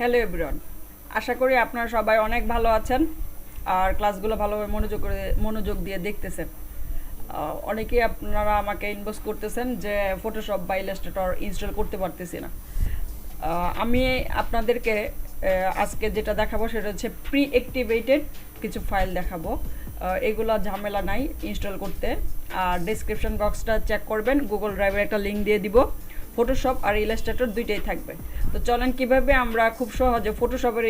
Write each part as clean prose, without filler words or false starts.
Hello everyone, আশা করি আপনারা সবাই অনেক ভালো আছেন আর ক্লাসগুলো ভালোভাবে মনোযোগ দিয়ে দেখতেছেন। অনেকেই আপনারা আমাকে ইনবক্স করতেছেন যে ফটোশপ বা ইলাস্ট্রেটর ইনস্টল করতে পারতেছি না। আমি আপনাদেরকে আজকে যেটা দেখাবো সেটা হচ্ছে প্রি অ্যাক্টিভেটেড কিছু ফাইল দেখাবো। এগুলো ঝামেলা নাই ইনস্টল করতে। আর ডেসক্রিপশন বক্সটা চেক করবেন, গুগল ড্রাইভের একটা লিঙ্ক দিয়ে দিব। ফটোশপ আর ইলাস্ট্রেটর দুইটাই থাকবে। তো চলেন কীভাবে আমরা খুব সহজে ফটোশপের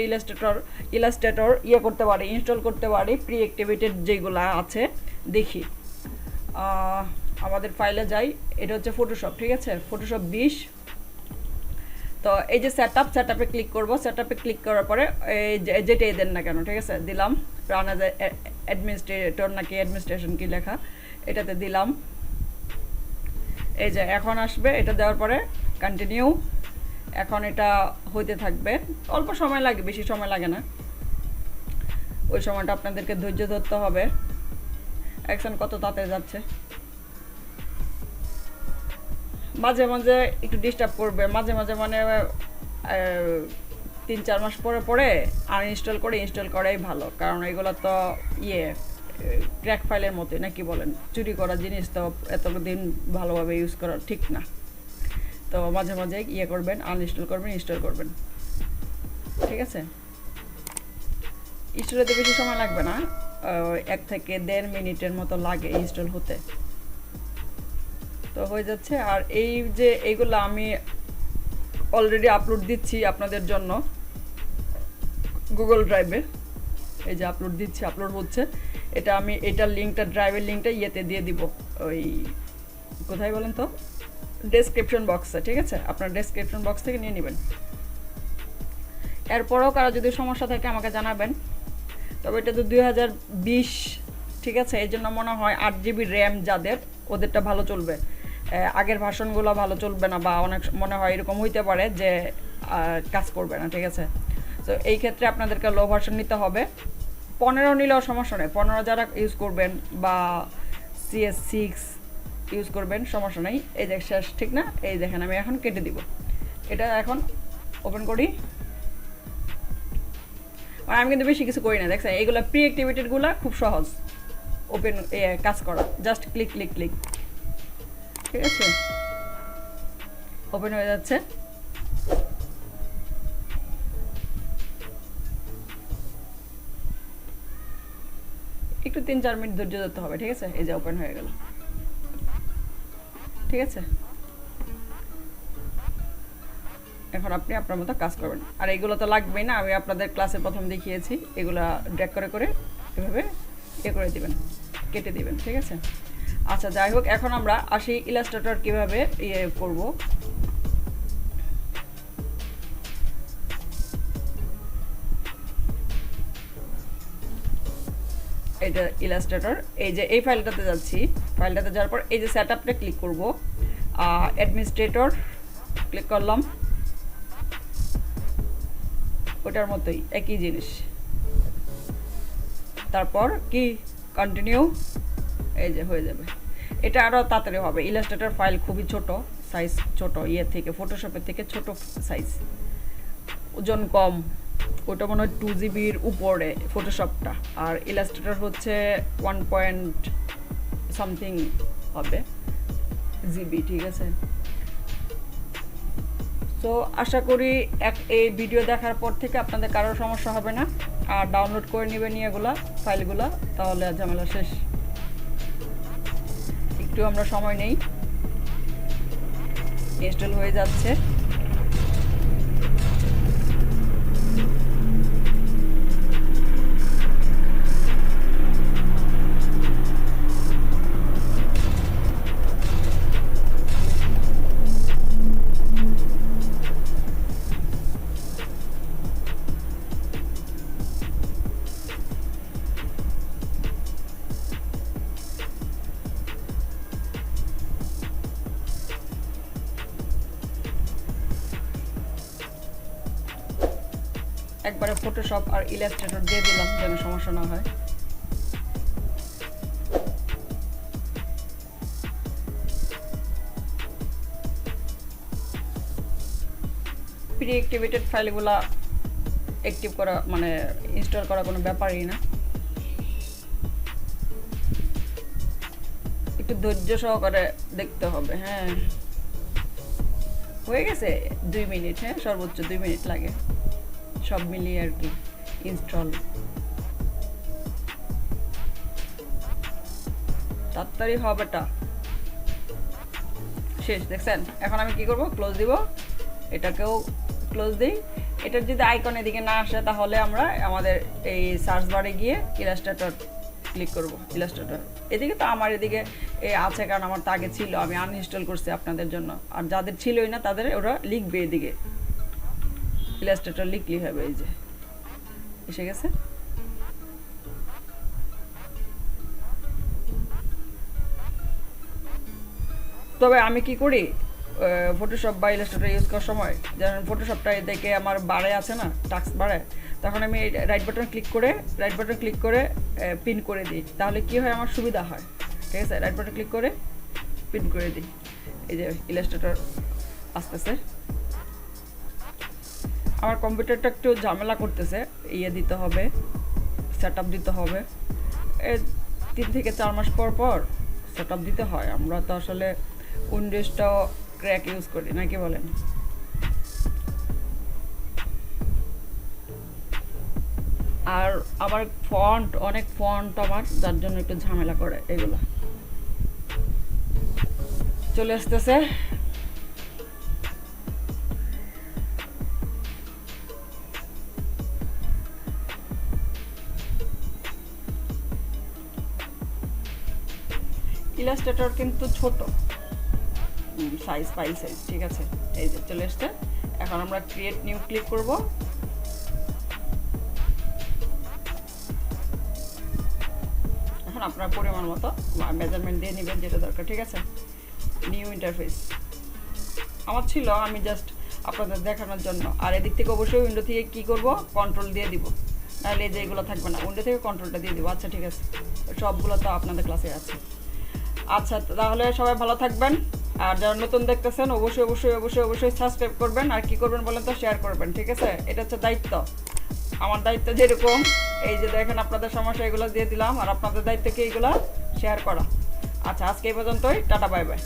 ইলাস্ট্রেটর করতে পারি, ইনস্টল করতে পারি, প্রি অ্যাক্টিভেটেড যেগুলো আছে দেখি। আমাদের ফাইলে যাই, এটা হচ্ছে ফটোশপ, ঠিক আছে, ফটোশপ 20। তো এই যে সেটআপে ক্লিক করব। সেটআপে ক্লিক করার পরে এই যেটাই দেন না কেন, ঠিক আছে, দিলাম রান অ্যাজ অ্যাডমিনিস্ট্রেটর নাকি অ্যাডমিনিস্ট্রেশন কি লেখা, এটাতে দিলাম। এই যে এখন আসবে, এটা দেওয়ার পরে কন্টিনিউ। এখন এটা হইতে থাকবে, অল্প সময় লাগে, বেশি সময় লাগে না। ওই সময়টা আপনাদেরকে ধৈর্য ধরতে হবে। অ্যাকশন কত তাতে যাচ্ছে, মাঝে মাঝে একটু ডিস্টার্ব করবে, মাঝে মাঝে মানে 3-4 মাস পরে পরে আনইনস্টল করে ইনস্টল করাই ভালো, কারণ এগুলো তো ক্র্যাক ফাইলের মতোই, নাকি বলেন, চুরি করা জিনিস তো এতদিন ভালোভাবে ইউজ করা ঠিক না। তো মাঝে মাঝে করবেন, আনইনস্টল করবেন, ইনস্টল করবেন, ঠিক আছে। ইনস্টল হতে বেশি সময় লাগবে না, 1 থেকে 1.5 মিনিটের মতো লাগে ইনস্টল হতে। তো হয়ে যাচ্ছে। আর এই যে এইগুলো আমি অলরেডি আপলোড দিচ্ছি আপনাদের জন্য গুগল ড্রাইভে। এই যে আপলোড দিচ্ছি, আপলোড হচ্ছে। এটা আমি এটার লিঙ্কটা, ড্রাইভের লিঙ্কটা দিয়ে দিব, ওই কোথায় বলেন তো, ডেসক্রিপশন বক্সে, ঠিক আছে। আপনার ডেসক্রিপশন বক্স থেকে নিয়ে নেবেন। এরপরও কারো যদি সমস্যা থাকে আমাকে জানাবেন। তবে এটা তো 2020, ঠিক আছে, এই জন্য মনে হয় 8 জিবি র্যাম যাদের, ওদেরটা ভালো চলবে। আগের ভার্সনগুলো ভালো চলবে না, বা অনেক মনে হয় এরকম হইতে পারে যে কাজ করবে না, ঠিক আছে। তো এই ক্ষেত্রে আপনাদেরকে লো ভার্সন নিতে হবে। 15 নিলেও সমস্যা নেই, 15 যারা ইউজ করবেন বা CS6 ইউজ করবেন সমস্যা নেই। এই দেখ শেষ, ঠিক না, এই দেখেন আমি এখন কেটে দিব। এটা এখন ওপেন করি। আমি কিন্তু বেশি কিছু করি না, দেখছেন, এইগুলো প্রি অ্যাক্টিভেটেডগুলো খুব সহজ ওপেন কাজ করা, জাস্ট ক্লিক ক্লিক ক্লিক, ঠিক আছে। ওপেন হয়ে যাচ্ছে। একটু 3-4 মিনিট ধৈর্য ধরতে হবে, ঠিক আছে। এই যে ওপেন হয়ে গেল, ঠিক আছে। এখন আপনি আপনার মতো কাজ করবেন। আর এগুলো তো লাগবেই না, আমি আপনাদের ক্লাসে প্রথম দেখিয়েছি। এগুলা ড্র্যাগ করে করে এভাবে করে দিবেন, কেটে দিবেন, ঠিক আছে। আচ্ছা, যাই হোক, এখন আমরা আসি ইলাস্ট্রেটর কীভাবে করব। এটা ইলাস্ট্রেটর, এই যে এই ফাইলটাতে যাচ্ছি। ফাইলটাতে যাওয়ার পর এই যে সেটআপটা ক্লিক করব, অ্যাডমিনিস্ট্রেটর ক্লিক করলাম, ওটার মতোই একই জিনিস। তারপর কি কন্টিনিউ, এই যে হয়ে যাবে। এটা আরও তাড়াতাড়ি হবে। ইলাস্ট্রেটর ফাইল খুবই ছোট সাইজ, ছোট থেকে, ফটোশপের থেকে ছোট সাইজ, ওজন কম। ওটা মনে হয় 2 জিবির উপরে ফটোশপটা, আর ইলাস্ট্রেটর হচ্ছে 1 সামথিং হবে জিবি, ঠিক আছে। তো আশা করি এই ভিডিও দেখার পর থেকে আপনাদের কারোর সমস্যা হবে না। আর ডাউনলোড করে নেবেন এগুলা ফাইলগুলা, তাহলে ঝামেলা শেষ। একটু আমরা সময় নেই, ইনস্টল হয়ে যাচ্ছে। একবারে ফটোশপ আর ইলাস্ট্রেটর দিয়ে দিলাম যেন সমস্যা না হয়। প্রি অ্যাক্টিভেটেড ফাইলগুলা অ্যাক্টিভ করা মানে ইনস্টল করা কোনো ব্যাপারই না। একটু ধৈর্য সহকারে দেখতে হবে। হ্যাঁ, হয়ে গেছে 2 মিনিট। হ্যাঁ, সর্বোচ্চ 2 মিনিট লাগে সব মিলিয়ে আর কি ইনস্টল। তাড়াতাড়ি হবেটা শেষ। দেখছেন? এখন আমি কি করব, ক্লোজ দিব, এটাকেও ক্লোজ দিই। এটার যদি আইকন এদিকে না আসে তাহলে আমরা আমাদের এই সার্চ বারে গিয়ে ইলাস্ট্রেটর ক্লিক করব। ইলাস্ট্রেটর এদিকে তো আমার এদিকে আছে, কারণ আমার তো আগে ছিল, আমি আনইনস্টল করছি আপনাদের জন্য। আর যাদের ছিলই না তাদের ওরা লিখবে এদিকে, ইলাস্ট্রেটর লিখলেই হবে। এই যে এসে গেছে। তবে আমি কি করি, ফটোশপ বা ইলাস্ট্রেটর ইউজ করার সময়, যেমন ফটোশপটা দেখে আমার বারে আছে না, টাস্ক বারে, তখন আমি রাইট বাটন ক্লিক করে পিন করে দিই। তাহলে কি হয়, আমার সুবিধা হয়। ঠিক আছে, রাইট বাটন ক্লিক করে পিন করে দিই। এই যে ইলাস্ট্রেটর আসতেছে। আমার কম্পিউটারটা একটু ঝামেলা করতেছে, দিতে হবে, সেট আপ দিতে হবে। 3 থেকে 4 মাস পর পর সেট আপ দিতে হয়। আমরা তো আসলে উইন্ডোজটাও ক্র্যাক ইউজ করি, নাকি বলেন? আর আমার অনেক ফন্ট আমার, যার জন্য একটু ঝামেলা করে। এগুলো চলে আসতেছে। ইলাস্ট্রেটর কিন্তু ছোট সাইজ, ফাইল সাইজ। ঠিক আছে, এই যে চলে আসছে। এখন আমরা ক্রিয়েট নিউ ক্লিক করব। এখন আপনার পরিমাণ মতো মেজারমেন্ট দিয়ে নেবেন, যেটা দরকার। ঠিক আছে, নিউ ইন্টারফেস আমার ছিল, আমি জাস্ট আপনাদের দেখানোর জন্য। আর এদিক থেকে অবশ্যই উইন্ডো থেকে কী করব, কন্ট্রোল দিয়ে দিব, নাহলে এই যে এগুলো থাকবে না। উইন্ডো থেকে কন্ট্রোলটা দিয়ে দিব। আচ্ছা, ঠিক আছে, সবগুলো তো আপনাদের ক্লাসে আছে। আচ্ছা, তাহলে সবাই ভালো থাকবেন। আর যারা নতুন দেখতেছেন অবশ্যই অবশ্যই অবশ্যই অবশ্যই সাবস্ক্রাইব করবেন। আর কি করবেন বলেন তো, শেয়ার করবেন। ঠিক আছে, এটা হচ্ছে দায়িত্ব। আমার দায়িত্ব যেরকম, এই যে দেখেন আপনাদের সমস্যা, এগুলো দিয়ে দিলাম। আর আপনাদের দায়িত্ব কি, এইগুলো শেয়ার করা। আচ্ছা, আজকে এই পর্যন্তই। Tata, bye bye.